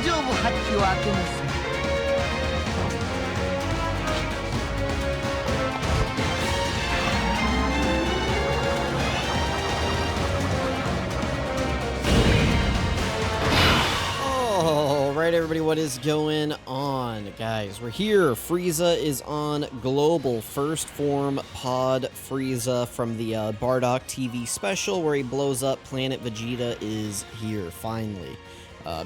上部発揮を開けなさい。Alright everybody, what is going on? Guys, we're here. Frieza is on Global. First form Pod Frieza from the Bardock TV special where he blows up Planet Vegeta is here, finally.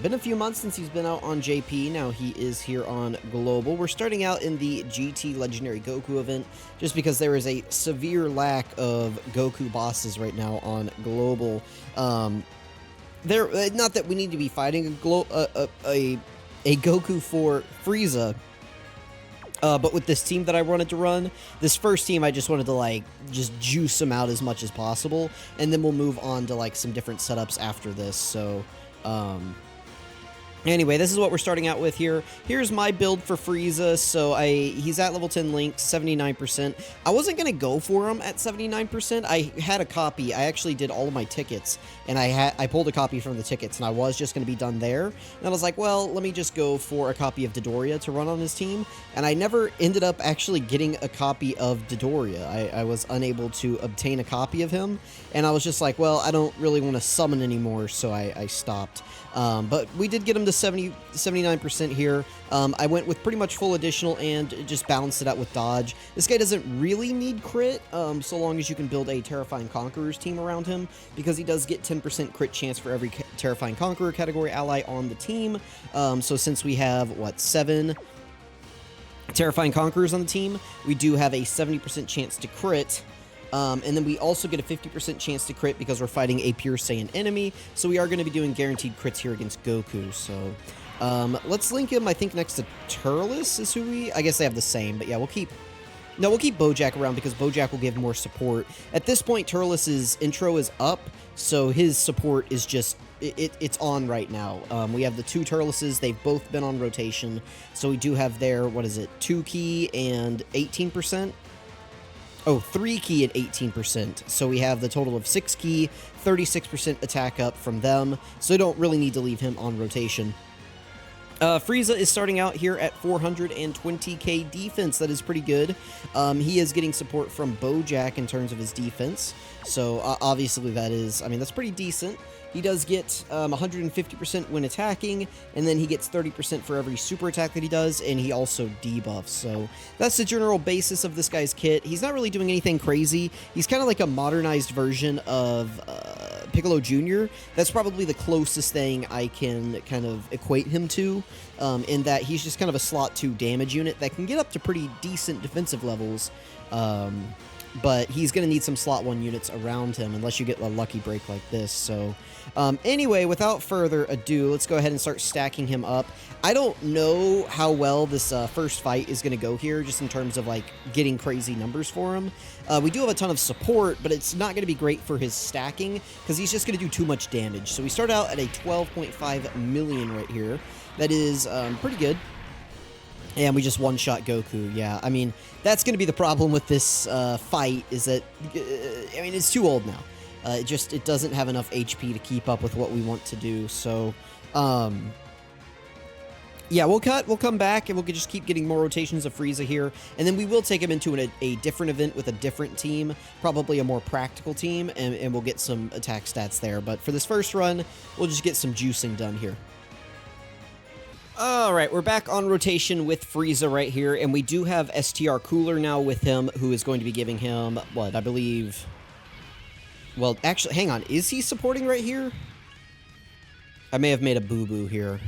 Been a few months since he's been out on JP, now he is here on Global. We're starting out in the GT Legendary Goku event, just because there is a severe lack of Goku bosses right now on Global. Not that we need to be fighting a Goku for Frieza, but with this team that I wanted to run, this first team I just wanted to like just juice them out as much as possible, and then we'll move on to like some different setups after this. So anyway, this is what we're starting out with here. Here's my build for Frieza. So he's at level 10 Link, 79%. I wasn't going to go for him at 79%. I had a copy. I actually did all of my tickets, and I pulled a copy from the tickets, and I was just going to be done there. And I was like, well, let me just go for a copy of Dodoria to run on his team. And I never ended up actually getting a copy of Dodoria. I was unable to obtain a copy of him, and I was just like, well, I don't really want to summon anymore, so I stopped. But we did get him to 79% here. I went with pretty much full additional and just balanced it out with dodge. This guy doesn't really need crit, so long as you can build a Terrifying Conquerors team around him, because he does get 10% crit chance for every Terrifying Conqueror category ally on the team. So since we have, what, 7 Terrifying Conquerors on the team, we do have a 70% chance to crit. And then we also get a 50% chance to crit because we're fighting a Pure Saiyan enemy, so we are going to be doing guaranteed crits here against Goku. So let's link him, I think, next to Turles is who I guess they have the same, but yeah, we'll keep Bojack around because Bojack will give more support. At this point, Turles' intro is up, so his support is just, it's on right now. We have the 2 Turleses, they've both been on rotation, so we do have their, 2 key and 18%? Oh, 3 key at 18%. So we have the total of 6 key, 36% attack up from them. So we don't really need to leave him on rotation. Frieza is starting out here at 420k defense. That is pretty good. He is getting support from Bojack in terms of his defense. So obviously that is, I mean, that's pretty decent. He does get 150% when attacking, and then he gets 30% for every super attack that he does, and he also debuffs. So that's the general basis of this guy's kit. He's not really doing anything crazy. He's kind of like a modernized version of Piccolo Jr. That's probably the closest thing I can kind of equate him to, in that he's just kind of a slot 2 damage unit that can get up to pretty decent defensive levels. But he's going to need some slot 1 units around him unless you get a lucky break like this. So anyway, without further ado, let's go ahead and start stacking him up. I don't know how well this first fight is going to go here, just in terms of like getting crazy numbers for him. We do have a ton of support, but it's not going to be great for his stacking because he's just going to do too much damage. So we start out at a 12.5 million right here. That is pretty good. And we just one-shot Goku. Yeah, I mean, that's going to be the problem with this fight, is that, I mean, it's too old now. It doesn't have enough HP to keep up with what we want to do. So, yeah, we'll come back, and we'll just keep getting more rotations of Frieza here. And then we will take him into a different event with a different team, probably a more practical team, and we'll get some attack stats there. But for this first run, we'll just get some juicing done here. Alright, we're back on rotation with Frieza right here, and we do have STR Cooler now with him, who is going to be giving him, what, I believe... Well, actually, hang on, is he supporting right here? I may have made a boo-boo here.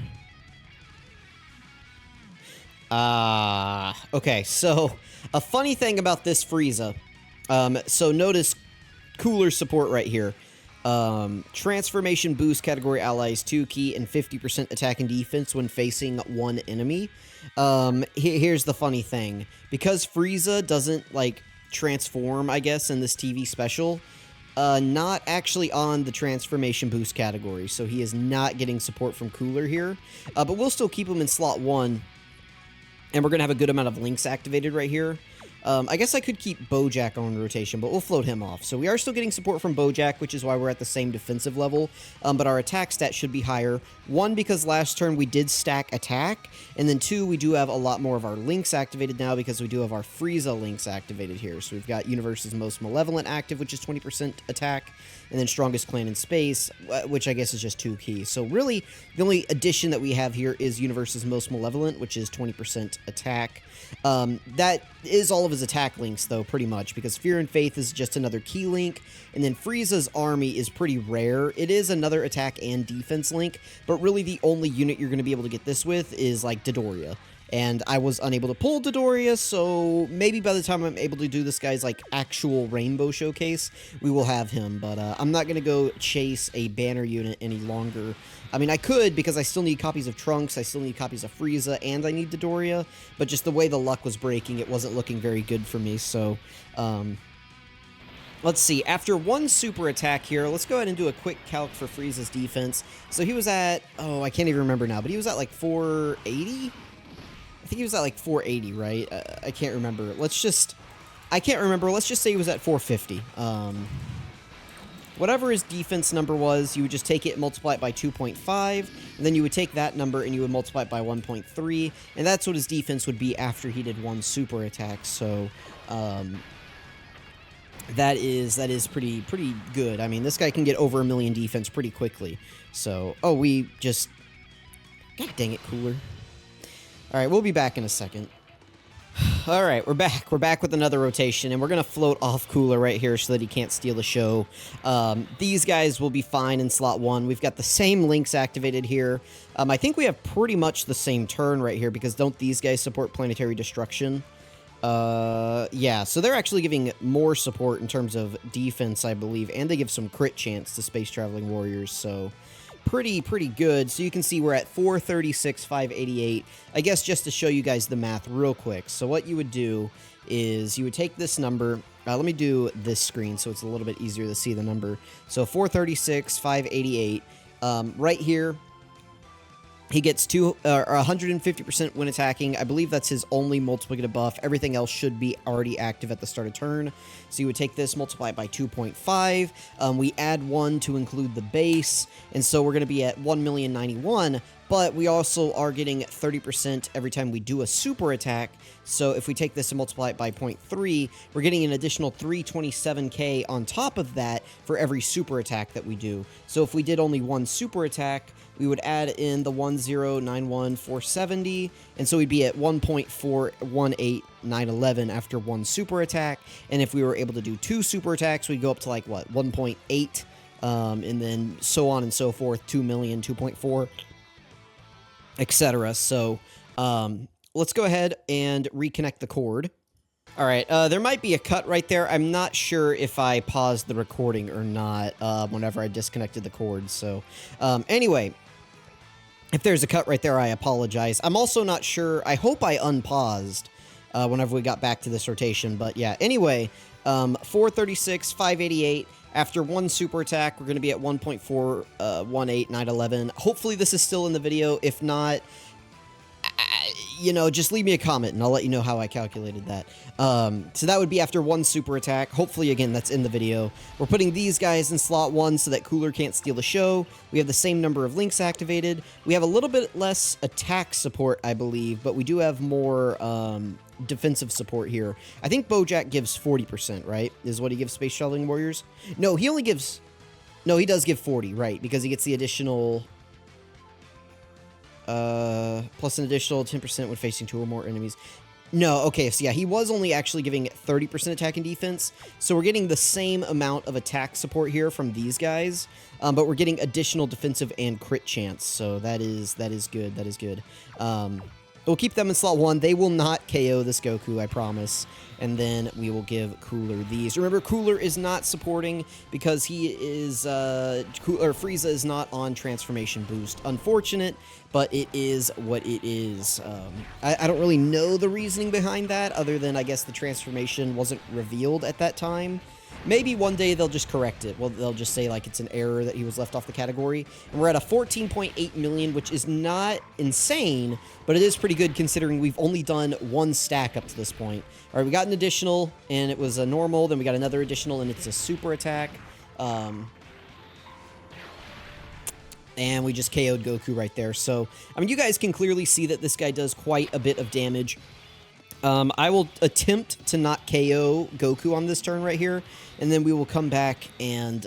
Okay, so, a funny thing about this Frieza, so notice Cooler support right here. Transformation boost category allies 2 key and 50% attack and defense when facing 1 enemy. Here's the funny thing. Because Frieza doesn't, like, transform, I guess, in this TV special, not actually on the transformation boost category, so he is not getting support from Cooler here. But we'll still keep him in slot 1, and we're going to have a good amount of links activated right here. I guess I could keep Bojack on rotation, but we'll float him off. So we are still getting support from Bojack, which is why we're at the same defensive level, but our attack stat should be higher. One, because last turn we did stack attack, and then two, we do have a lot more of our links activated now because we do have our Frieza links activated here. So we've got Universe's Most Malevolent active, which is 20% attack, and then Strongest Clan in Space, which I guess is just 2 keys. So really, the only addition that we have here is Universe's Most Malevolent, which is 20% attack. That is all of his attack links, though, pretty much, because Fear and Faith is just another key link, and then Frieza's army is pretty rare. It is another attack and defense link, but really the only unit you're going to be able to get this with is, like, Dodoria. And I was unable to pull Dodoria, so maybe by the time I'm able to do this guy's, like, actual Rainbow Showcase, we will have him. But I'm not going to go chase a banner unit any longer. I mean, I could, because I still need copies of Trunks, I still need copies of Frieza, and I need Dodoria. But just the way the luck was breaking, it wasn't looking very good for me, so... let's see, after one super attack here, let's go ahead and do a quick calc for Frieza's defense. So he was at, oh, I can't even remember now, but he was at, like, 480? I think he was at like 480, right? I can't remember. I can't remember. Let's just say he was at 450. Whatever his defense number was, you would just take it and multiply it by 2.5, and then you would take that number and you would multiply it by 1.3, and that's what his defense would be after he did one super attack. So, that is pretty good. I mean, this guy can get over 1 million defense pretty quickly. So, oh, we just... God dang it, Cooler. Alright, we'll be back in a second. Alright, we're back. We're back with another rotation, and we're going to float off Cooler right here so that he can't steal the show. These guys will be fine in slot 1. We've got the same links activated here. I think we have pretty much the same turn right here, because don't these guys support Planetary Destruction? Yeah, so they're actually giving more support in terms of defense, I believe, and they give some crit chance to Space Traveling Warriors, so... pretty good. So you can see we're at 436, 588. I guess just to show you guys the math real quick. So what you would do is you would take this number. Let me do this screen so it's a little bit easier to see the number. So 436, 588. Right here, he gets 150% when attacking. I believe that's his only multiplicative buff. Everything else should be already active at the start of turn. So you would take this, multiply it by 2.5. We add 1 to include the base, and so we're going to be at 1,091,000. But we also are getting 30% every time we do a super attack. So if we take this and multiply it by 0.3, we're getting an additional 327k on top of that for every super attack that we do. So if we did only one super attack, we would add in the 1,091,470, and so we'd be at 1.418911 after one super attack. And if we were able to do 2 super attacks, we'd go up to like, what, 1.8, and then so on and so forth, 2 million, 2.4, etc. So let's go ahead and reconnect the cord. All right, there might be a cut right there. I'm not sure if I paused the recording or not whenever I disconnected the cord. So anyway, if there's a cut right there, I apologize. I'm also not sure. I hope I unpaused whenever we got back to this rotation. But yeah, anyway, 436, 588. After one super attack, we're going to be at 1.418911. Hopefully this is still in the video. If not, you know, just leave me a comment and I'll let you know how I calculated that. So that would be after one super attack. Hopefully, again, that's in the video. We're putting these guys in slot 1 so that Cooler can't steal the show. We have the same number of links activated. We have a little bit less attack support, I believe, but we do have more defensive support here. I think Bojack gives 40%, right? Is what he gives Space Traveling Warriors? No, he only gives... No, he does give 40, right? Because he gets the additional... plus an additional 10% when facing 2 or more enemies. No, okay, so yeah, he was only actually giving 30% attack and defense, so we're getting the same amount of attack support here from these guys, but we're getting additional defensive and crit chance, so that is good, that is good. We'll keep them in slot 1. They will not KO this Goku, I promise. And then we will give Cooler these. Remember, Cooler is not supporting because he is, Frieza is not on Transformation Boost. Unfortunate, but it is what it is. I don't really know the reasoning behind that, other than I guess the transformation wasn't revealed at that time. Maybe one day they'll just correct it. Well, they'll just say like it's an error that he was left off the category. And we're at a 14.8 million, which is not insane, but it is pretty good considering we've only done one stack up to this point. All right, we got an additional, and it was a normal. Then we got another additional, and it's a super attack. And we just KO'd Goku right there. So, I mean, you guys can clearly see that this guy does quite a bit of damage. I will attempt to not KO Goku on this turn right here, and then we will come back and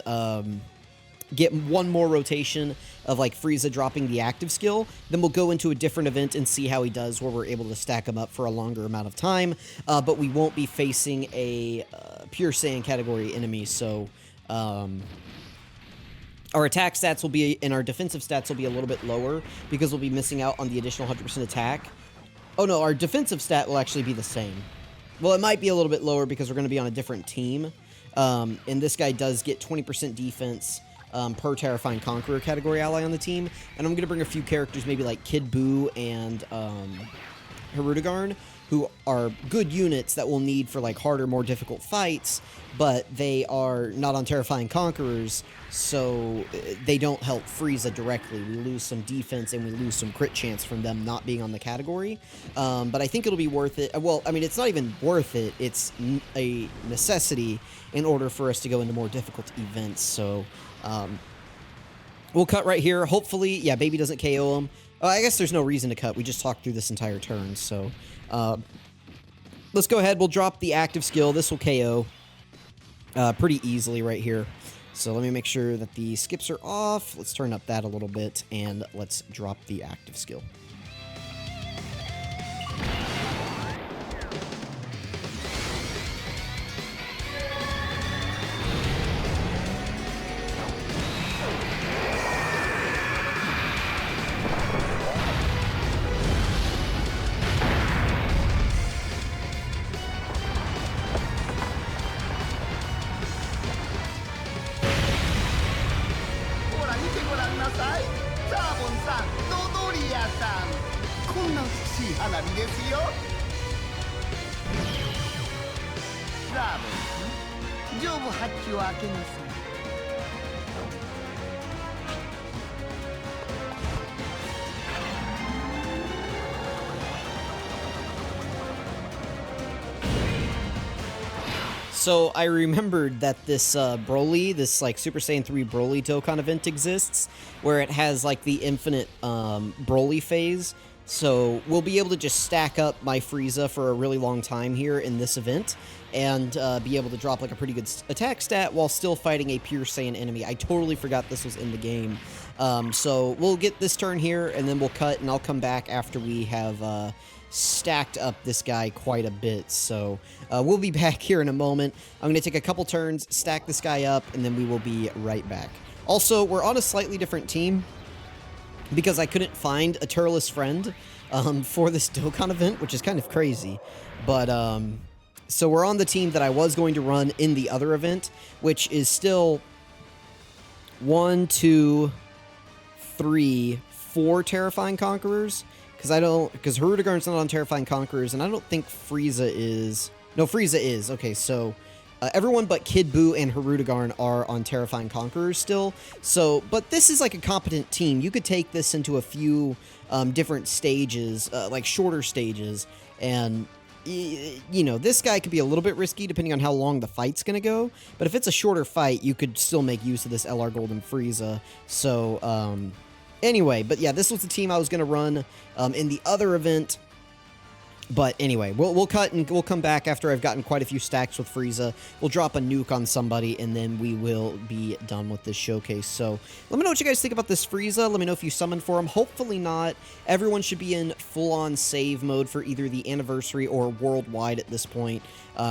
get one more rotation of like Frieza dropping the active skill. Then we'll go into a different event and see how he does, where we're able to stack him up for a longer amount of time, but we won't be facing a pure Saiyan category enemy, so our attack stats will be, and our defensive stats will be a little bit lower because we'll be missing out on the additional 100% attack. Oh no, our defensive stat will actually be the same. Well, it might be a little bit lower because we're going to be on a different team. And this guy does get 20% defense per Terrifying Conqueror category ally on the team. And I'm going to bring a few characters, maybe like Kid Buu and Hirudegarn, who are good units that we'll need for like harder, more difficult fights, but they are not on Terrifying Conquerors, so they don't help Frieza directly. We lose some defense and we lose some crit chance from them not being on the category, but I think it'll be worth it. Well, I mean, it's not even worth it. It's a necessity in order for us to go into more difficult events, so we'll cut right here. Hopefully, yeah, Baby doesn't KO him. I guess there's no reason to cut. We just talked through this entire turn, so let's go ahead. We'll drop the active skill. This will KO pretty easily right here. So let me make sure that the skips are off. Let's turn up that a little bit, and let's drop the active skill. So I remembered that this Broly, this like Super Saiyan 3 Broly Dokkan event exists, where it has like the infinite Broly phase. So we'll be able to just stack up my Frieza for a really long time here in this event, and be able to drop like a pretty good attack stat while still fighting a pure Saiyan enemy. I totally forgot this was in the game. So we'll get this turn here, and then we'll cut, and I'll come back after we have stacked up this guy quite a bit. So we'll be back here in a moment. I'm going to take a couple turns, stack this guy up, and then we will be right back. Also, we're on a slightly different team because I couldn't find a Turles friend for this Dokkan event, which is kind of crazy. But so we're on the team that I was going to run in the other event, which is still 1, 2, 3, 4 Terrifying Conquerors. Because Hirudegarn's not on Terrifying Conquerors, and I don't think Frieza is. No, Frieza is. Okay, so everyone but Kid Buu and Hirudegarn are on Terrifying Conquerors still. So, but this is like a competent team. You could take this into a few different stages, like shorter stages, and you know, this guy could be a little bit risky depending on how long the fight's gonna go. But if it's a shorter fight, you could still make use of this LR Golden Frieza. So, anyway, but yeah, this was the team I was going to run in the other event. But anyway, we'll cut and we'll come back after I've gotten quite a few stacks with Frieza. We'll drop a nuke on somebody, and then we will be done with this showcase. So let me know what you guys think about this Frieza. Let me know if you summoned for him. Hopefully not. Everyone should be in full-on save mode for either the anniversary or worldwide at this point.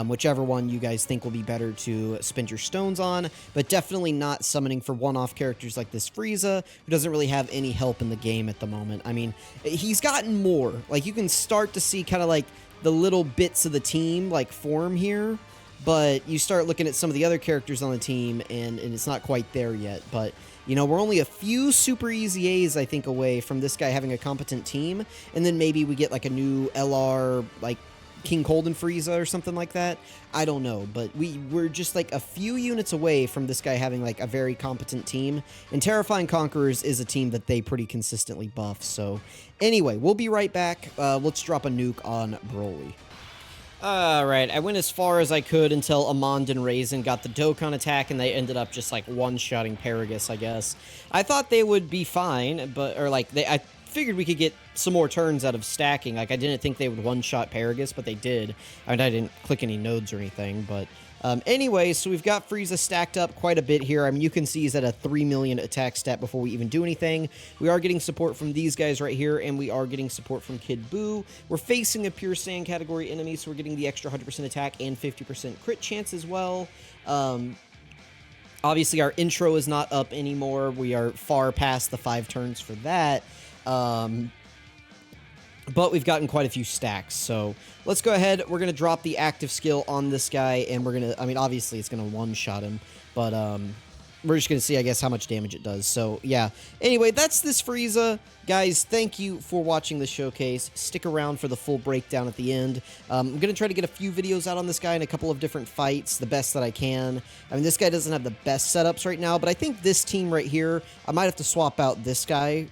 Whichever one you guys think will be better to spend your stones on. But definitely not summoning for one-off characters like this Frieza, who doesn't really have any help in the game at the moment. I mean, he's gotten more. Like, you can start to see kind of like the little bits of the team like form here, but you start looking at some of the other characters on the team, and it's not quite there yet. But you know, we're only a few super easy A's, I think, away from this guy having a competent team, and then maybe we get like a new LR like King Cold and Frieza or something like that. I don't know, but we're just like a few units away from this guy having like a very competent team, and Terrifying Conquerors is a team that they pretty consistently buff. So anyway, we'll be right back. Let's drop a nuke on Broly. Alright, I went as far as I could until Amand and Raisin got the Dokkan attack, and they ended up just, like, one-shotting Paragus, I guess. I thought they would be fine, but, or, like, I figured we could get some more turns out of stacking. Like, I didn't think they would one-shot Paragus, but they did. I mean, I didn't click any nodes or anything, but... anyway, so we've got Frieza stacked up quite a bit here. I mean, you can see he's at a 3 million attack stat before we even do anything. We are getting support from these guys right here, and we are getting support from Kid Buu. We're facing a pure Saiyan category enemy, so we're getting the extra 100% attack and 50% crit chance as well. Obviously, our intro is not up anymore. We are far past the 5 turns for that. But we've gotten quite a few stacks, so let's go ahead. We're going to drop the active skill on this guy, and we're going to, I mean, obviously it's going to one-shot him, but we're just going to see, I guess, how much damage it does. So, yeah. Anyway, that's this Frieza. Guys, thank you for watching the showcase. Stick around for the full breakdown at the end. I'm going to try to get a few videos out on this guy in a couple of different fights, the best that I can. I mean, this guy doesn't have the best setups right now, but I think this team right here, I might have to swap out this guy,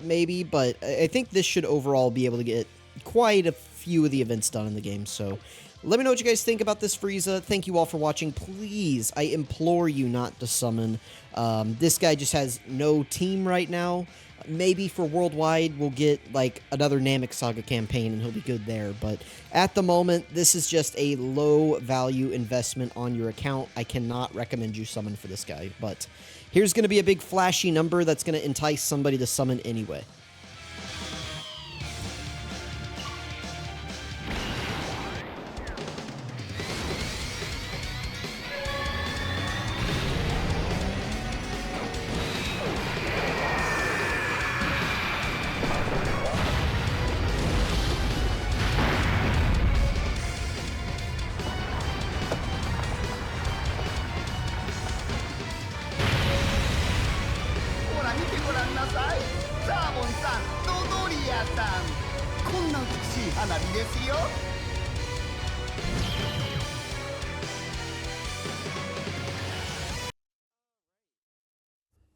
maybe, but I think this should overall be able to get quite a few of the events done in the game. So let me know what you guys think about this Frieza. Thank you all for watching. Please, I implore you not to summon. This guy just has no team right now. Maybe for Worldwide, we'll get like another Namek Saga campaign and he'll be good there. But at the moment, this is just a low value investment on your account. I cannot recommend you summon for this guy. But here's going to be a big flashy number that's going to entice somebody to summon anyway.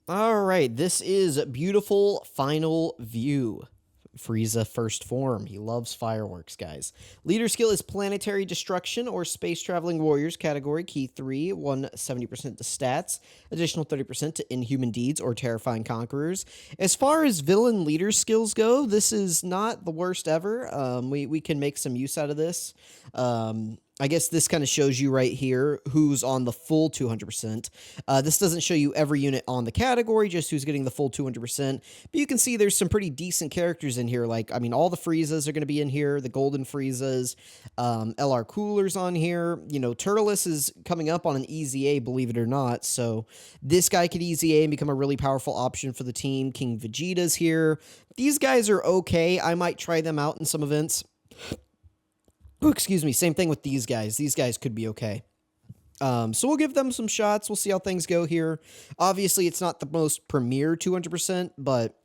Alright, this is beautiful final view. Frieza first form. He loves fireworks, guys. Leader skill is Planetary Destruction or Space Traveling Warriors category. Key 3, 170% to stats. Additional 30% to Inhuman Deeds or Terrifying Conquerors. As far as villain leader skills go, this is not the worst ever. We can make some use out of this. I guess this kind of shows you right here who's on the full 200%. This doesn't show you every unit on the category, just who's getting the full 200%. But you can see there's some pretty decent characters in here. Like, I mean, all the Friezas are going to be in here. The Golden Friezas. LR Cooler's on here. You know, Turles is coming up on an easy A, believe it or not. So this guy could easy A and become a really powerful option for the team. King Vegeta's here. These guys are okay. I might try them out in some events. Oh, excuse me, same thing with these guys. These guys could be okay. So we'll give them some shots. We'll see how things go here. Obviously, it's not the most premier 200%, but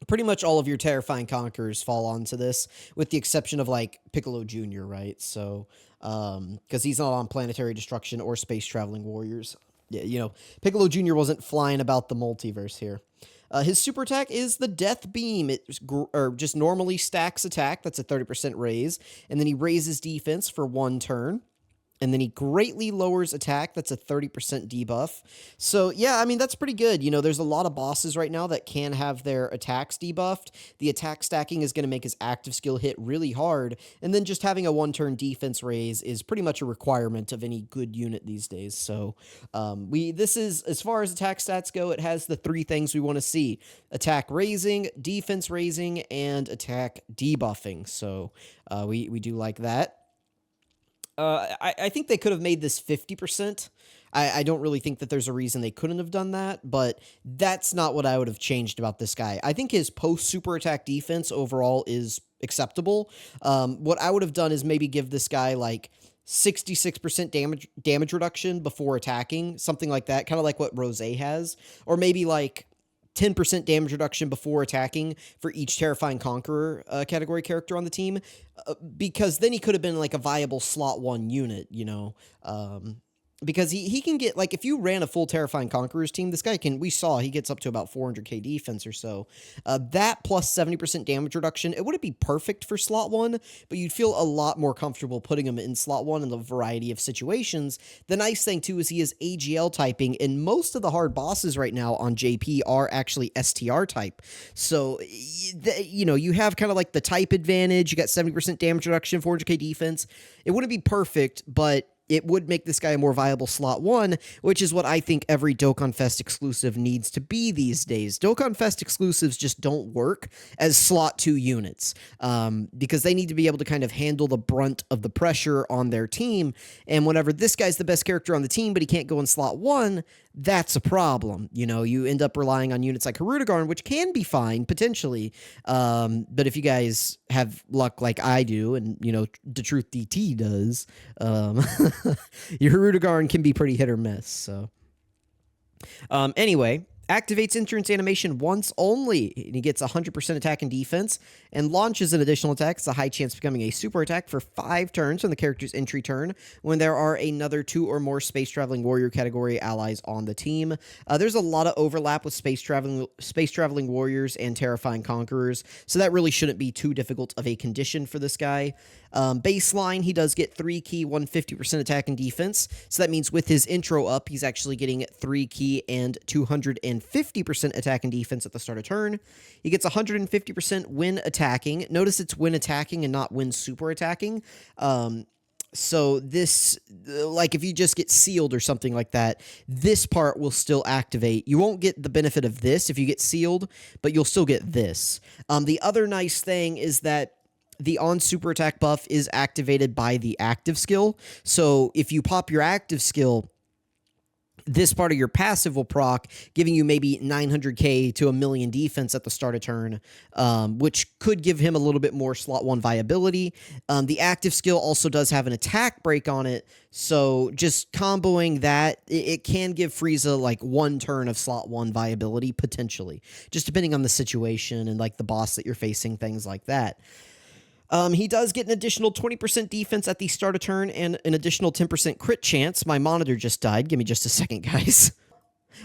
pretty much all of your Terrifying Conquerors fall onto this, with the exception of, like, Piccolo Jr., right? So, because he's not on Planetary Destruction or Space Traveling Warriors. Yeah, you know, Piccolo Jr. wasn't flying about the multiverse here. His super attack is the Death Beam. It just normally stacks attack. That's a 30% raise. And then he raises defense for 1 turn. And then he greatly lowers attack. That's a 30% debuff. So, yeah, I mean, that's pretty good. You know, there's a lot of bosses right now that can have their attacks debuffed. The attack stacking is going to make his active skill hit really hard. And then just having a 1-turn defense raise is pretty much a requirement of any good unit these days. So, this is, as far as attack stats go, it has the 3 things we want to see. Attack raising, defense raising, and attack debuffing. So, we do like that. I think they could have made this 50%. I don't really think that there's a reason they couldn't have done that, but that's not what I would have changed about this guy. I think his post-super attack defense overall is acceptable. What I would have done is maybe give this guy, like, 66% damage reduction before attacking, something like that, kind of like what Rosé has, or maybe, like, 10% damage reduction before attacking for each Terrifying Conqueror category character on the team, because then he could have been like a viable slot 1 unit, you know, because he can get, like, if you ran a full Terrifying Conquerors team, this guy we saw he gets up to about 400k defense or so. That plus 70% damage reduction, it wouldn't be perfect for slot 1, but you'd feel a lot more comfortable putting him in slot 1 in a variety of situations. The nice thing, too, is he is AGL typing, and most of the hard bosses right now on JP are actually STR type. So, you know, you have kind of like the type advantage. You got 70% damage reduction, 400k defense. It wouldn't be perfect, but it would make this guy a more viable slot 1, which is what I think every Dokkan Fest exclusive needs to be these days. Dokkan Fest exclusives just don't work as slot 2 units, because they need to be able to kind of handle the brunt of the pressure on their team, and whenever this guy's the best character on the team, but he can't go in slot 1, that's a problem. You know, you end up relying on units like Harudegarn, which can be fine, potentially, but if you guys have luck like I do, and, you know, the Truth DT does, your Harudegarn can be pretty hit or miss, so. Anyway, activates entrance animation once only, and he gets 100% attack and defense, and launches an additional attack. It's a high chance of becoming a super attack for 5 turns on the character's entry turn when there are another 2 or more space traveling warrior category allies on the team. There's a lot of overlap with space traveling warriors and terrifying conquerors, so that really shouldn't be too difficult of a condition for this guy. Baseline, he does get 3 key, 150% attack and defense. So that means with his intro up, he's actually getting 3 key and 250% attack and defense at the start of turn. He gets 150% when attacking. Notice it's when attacking and not when super attacking. So this, like if you just get sealed or something like that, this part will still activate. You won't get the benefit of this if you get sealed, but you'll still get this. The other nice thing is that the on super attack buff is activated by the active skill. So if you pop your active skill, this part of your passive will proc, giving you maybe 900k to 1,000,000 defense at the start of turn, which could give him a little bit more slot 1 viability. The active skill also does have an attack break on it, so just comboing that, it can give Frieza like 1 turn of slot 1 viability, potentially, just depending on the situation and like the boss that you're facing, things like that. He does get an additional 20% defense at the start of turn and an additional 10% crit chance. My monitor just died. Give me just a second, guys.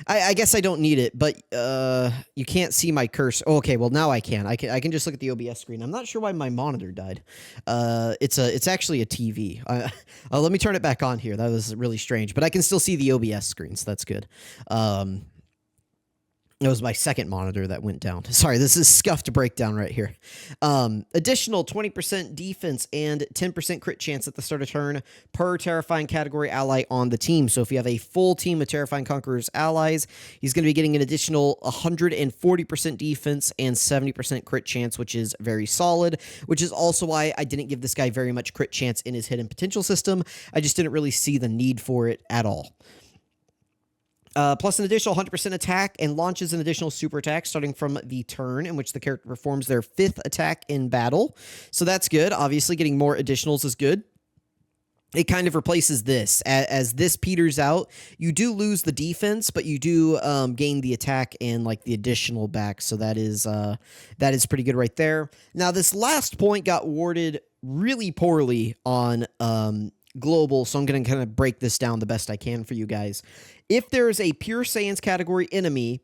I guess I don't need it, but you can't see my cursor. Oh, okay, well now I can. I can just look at the OBS screen. I'm not sure why my monitor died. It's actually a TV. Let me turn it back on here. That was really strange, but I can still see the OBS screen, so that's good. It was my second monitor that went down. Sorry, this is scuffed breakdown right here. Additional 20% defense and 10% crit chance at the start of turn per Terrifying category ally on the team. So if you have a full team of Terrifying Conquerors allies, he's going to be getting an additional 140% defense and 70% crit chance, which is very solid, which is also why I didn't give this guy very much crit chance in his hidden potential system. I just didn't really see the need for it at all. Plus an additional 100% attack and launches an additional super attack starting from the turn in which the character performs their 5th attack in battle. So that's good. Obviously, getting more additionals is good. It kind of replaces this. As this peters out, you do lose the defense, but you do gain the attack and like the additional back. So that is pretty good right there. Now, this last point got warded really poorly on global, so I'm going to kind of break this down the best I can for you guys. If there is a Pure Saiyans category enemy,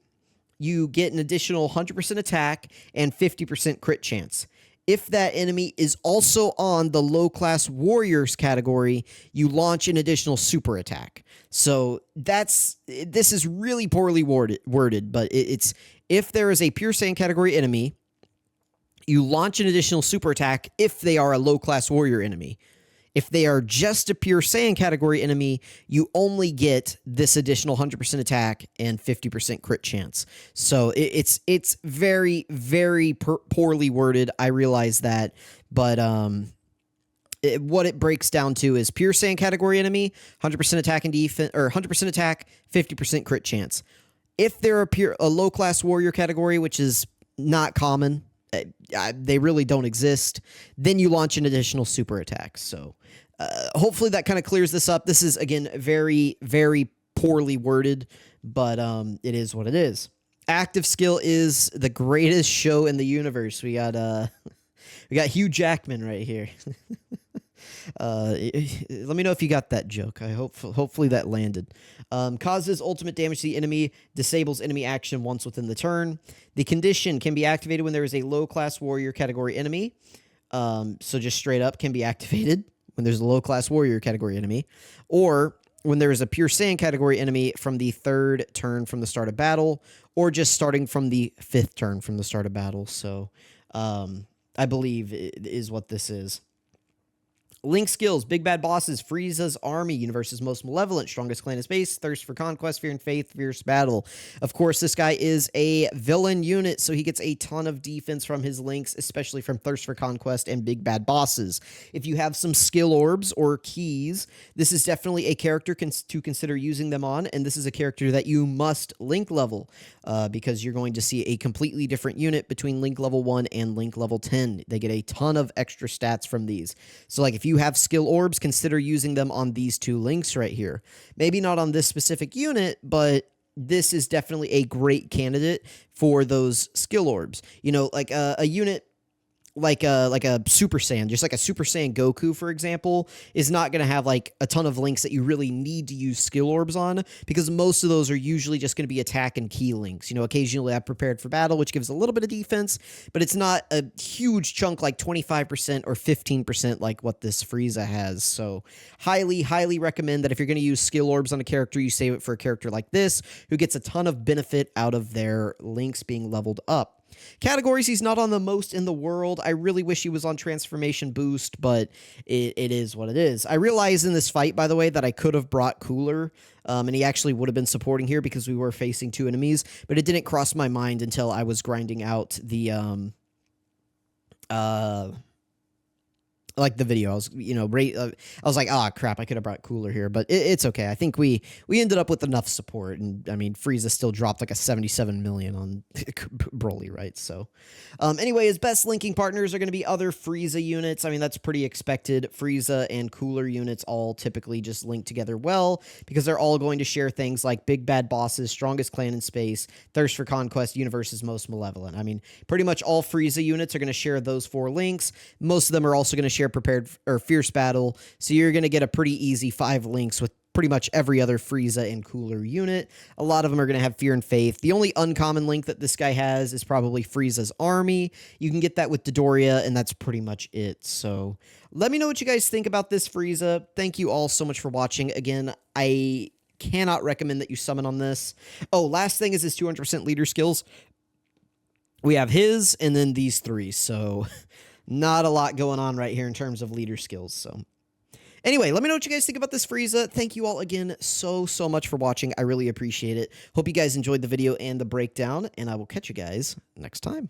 you get an additional 100% attack and 50% crit chance. If that enemy is also on the low-class Warriors category, you launch an additional super attack. So this is really poorly worded, but it's if there is a Pure Saiyan category enemy, you launch an additional super attack if they are a low-class Warrior enemy. If they are just a Pure Saiyan category enemy, you only get this additional 100% attack and 50% crit chance. So it's very, very poorly worded. I realize that, but what it breaks down to is Pure Saiyan category enemy, 100% attack and defense, or 100% attack, 50% crit chance. If they're a low class warrior category, which is not common, they really don't exist, then you launch an additional super attack. So hopefully that kind of clears this up. This is, again, very, very poorly worded, but it is what it is. Active skill is the greatest show in the universe. We got we got Hugh Jackman right here. Let me know if you got that joke. I hopefully that landed. Causes ultimate damage to the enemy, disables enemy action once within the turn. The condition can be activated when there is a low-class warrior category enemy. So just straight up can be activated when there's a low-class warrior category enemy. Or when there is a pure Saiyan category enemy from the 3rd turn from the start of battle, or just starting from the 5th turn from the start of battle. So I believe it is what this is. Link skills, big bad bosses, Frieza's army, universe's most malevolent, strongest clan in space, thirst for conquest, fear and faith, fierce battle. Of course, this guy is a villain unit, so he gets a ton of defense from his links, especially from thirst for conquest and big bad bosses. If you have some skill orbs or keys, this is definitely a character to consider using them on, and this is a character that you must link level, because you're going to see a completely different unit between link level 1 and link level 10. They get a ton of extra stats from these. So like if you have skill orbs, consider using them on these 2 links right here. Maybe not on this specific unit, but this is definitely a great candidate for those skill orbs. You know, like a unit like a Super Saiyan, just like a Super Saiyan Goku, for example, is not going to have like a ton of links that you really need to use skill orbs on, because most of those are usually just going to be attack and key links. You know, occasionally I have prepared for battle, which gives a little bit of defense, but it's not a huge chunk like 25% or 15% like what this Frieza has. So highly recommend that if you're going to use skill orbs on a character, you save it for a character like this, who gets a ton of benefit out of their links being leveled up. Categories, he's not on the most in the world. I really wish he was on Transformation Boost, but it is what it is. I realized in this fight, by the way, that I could have brought Cooler, and he actually would have been supporting here because we were facing 2 enemies, but it didn't cross my mind until I was grinding out the, like the video. I was, you know, I was like, oh crap, I could have brought Cooler here, but it's okay. I think we ended up with enough support, and I mean, Frieza still dropped like a 77 million on Broly, right? So, anyway, his best linking partners are going to be other Frieza units. I mean, that's pretty expected. Frieza and Cooler units all typically just link together well because they're all going to share things like big bad bosses, strongest clan in space, thirst for conquest, universe's most malevolent. I mean, pretty much all Frieza units are going to share those 4 links. Most of them are also going to share prepared or fierce battle, so you're going to get a pretty easy 5 links with pretty much every other Frieza and Cooler unit. A lot of them are going to have fear and faith. The only uncommon link that this guy has is probably Frieza's army. You can get that with Dodoria, and that's pretty much it. So let me know what you guys think about this Frieza. Thank you all so much for watching. Again, I cannot recommend that you summon on this. Oh, last thing is his 200% leader skills. We have his and then these 3, so not a lot going on right here in terms of leader skills. So anyway, let me know what you guys think about this Frieza. Thank you all again so much for watching. I really appreciate it. Hope you guys enjoyed the video and the breakdown, and I will catch you guys next time.